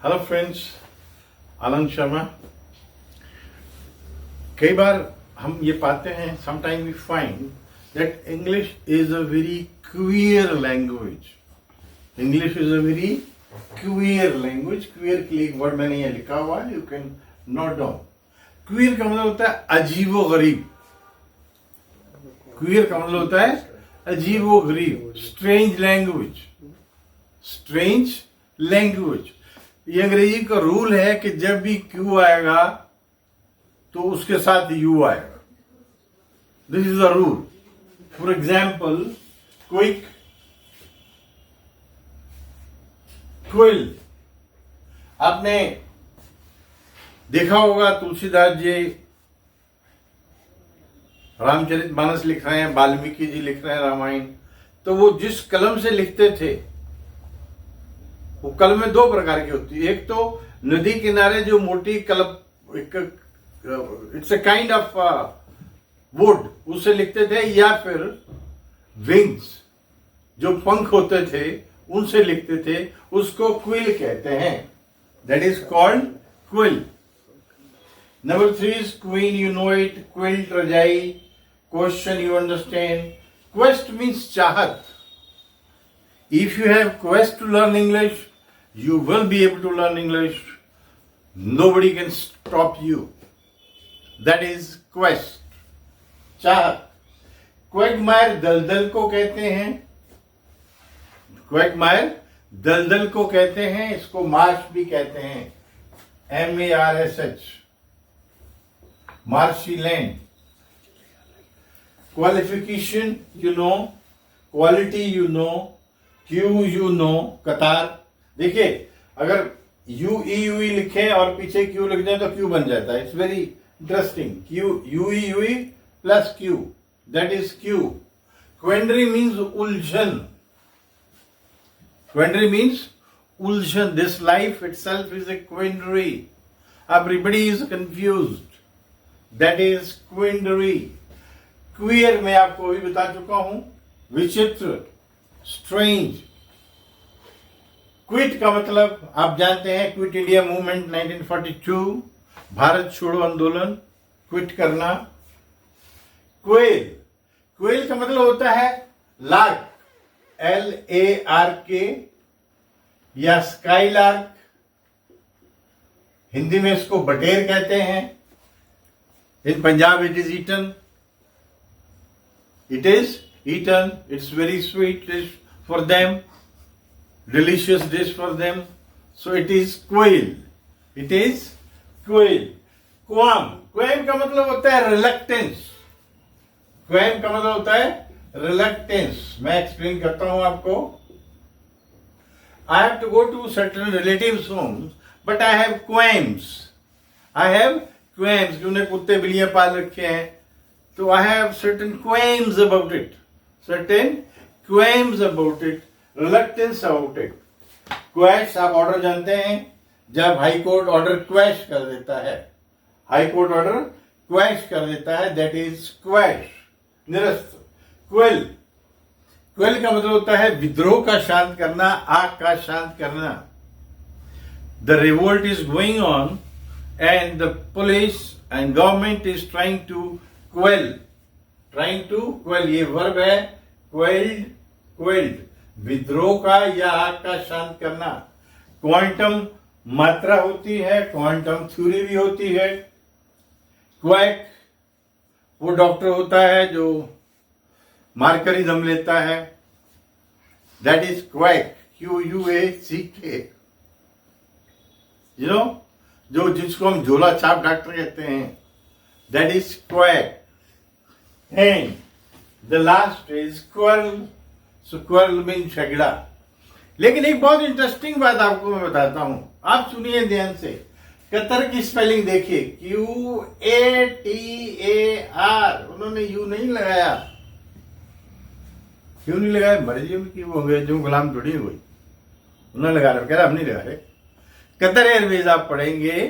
Hello friends, Anand Sharma. कई बार हम ये पाते हैं, sometime we find that English is a very queer language. English is a very queer language. Queer के लिए एक वर्ड मैंने यहाँ लिखा हुआ है, you can note down. Queer का मतलब होता है अजीबो गरीब। क्वियर का मतलब होता है अजीबो गरीब, स्ट्रेंज लैंग्वेज। स्ट्रेंज लैंग्वेज, ये अंग्रेजी का रूल है कि जब भी क्यू आएगा तो उसके साथ यू आएगा। This is the rule. For example, quick, quill. आपने देखा होगा तुलसीदास जी रामचरितमानस लिख रहे हैं, वाल्मीकि जी लिख रहे हैं रामायण, तो वो जिस कलम से लिखते थे वो कलम में दो प्रकार की होती है। एक तो नदी किनारे जो मोटी कलम, it's a kind of would, उससे लिखते थे, या फिर विंग्स जो पंख होते थे उनसे लिखते थे, उसको क्विल कहते हैं। That is called quill. Number 3 is queen, you know it. Quilt, रजाई। Question, you understand. Quest means चाहत। If you have quest to learn English, you will be able to learn English. Nobody can stop you. That is quest. चाहत। Quagmire दलदल को कहते हैं। Quagmire दलदल को कहते हैं। इसको मार्श भी कहते हैं, MARSH, marshy land. Qualification, you know. Quality, you know. Q, you know, कतार। देखिए, अगर UEUE लिखे और पीछे क्यू लिख दें तो क्यू बन जाता है। It's very interesting. Q, UEUE plus Q, that is Q. Quandary means उलझन। क्वेंडरी मीन्स उलझन। This life itself is a quandary. Everybody is confused, that is quandary. Queer मैं आपको अभी बता चुका हूं, विचित्र, स्ट्रेंज। क्विट का मतलब आप जानते हैं, क्विट इंडिया मूवमेंट 1942, भारत छोड़ो आंदोलन, क्विट करना। क्वेल, क्वेल का मतलब होता है लार्क, LARK, या स्काई लार्क। हिंदी में इसको बटेर कहते हैं। In Punjab it is eaten. It is eaten. It's very sweet dish for them, delicious dish for them. So it is quail. It is quail. Qualm. Qualm का मतलब होता है reluctance. Qualm का मतलब होता है reluctance. मैं एक्सप्लेन करता हूं आपको। I have to go to certain relatives' homes, but I have qualms. I have qualms. उन्हें कुत्ते बिल्लियां पाल रखे हैं, तो I have certain qualms about it. Certain qualms about it. Reluctance about it. Quash, आप ऑर्डर जानते हैं, जब हाई कोर्ट ऑर्डर क्वैश कर देता है, हाई कोर्ट ऑर्डर क्वैश कर देता है, दैट इज क्वैश, निरस्त। क्वेल, क्वेल का मतलब होता है विद्रोह का शांत करना, आग का शांत करना। The revolt is going on and the police and government is trying to quell, ये वर्ब है, क्वेल्ड, क्वेल्ड, विद्रोह का या आग का शांत करना। क्वांटम मात्रा होती है, क्वांटम थ्योरी भी होती है। क्वैक, वो डॉक्टर होता है जो मारकर ही दम लेता है, that is quack, QUACK। You know, जो जिसको हम झोला छाप डॉक्टर कहते हैं, that is quack. And the last is quarrel. So quarrel means झगड़ा। लेकिन एक बहुत इंटरेस्टिंग बात आपको मैं बताता हूं, आप सुनिए ध्यान से। कतर की स्पेलिंग देखिए, QATAR। उन्होंने यू नहीं लगाया। क्यों नहीं लगाया? मर्जी की वो गए, जो गुलाम थोड़ी हुई, उन्होंने लगा रखा, हम नहीं लगा रहे। कतर एयरवेज आप पढ़ेंगे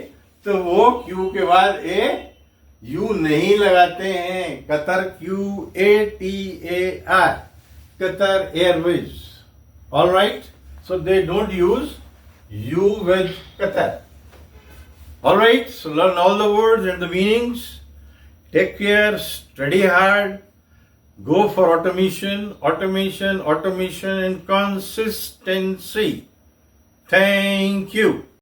तो वो क्यू के बाद यू नहीं लगाते हैं। Qatar, QATAR, Qatar Airways. All right, so they don't use U with Qatar. Alright, so learn all the words and the meanings. Take care, study hard, go for automation, and consistency. Thank you.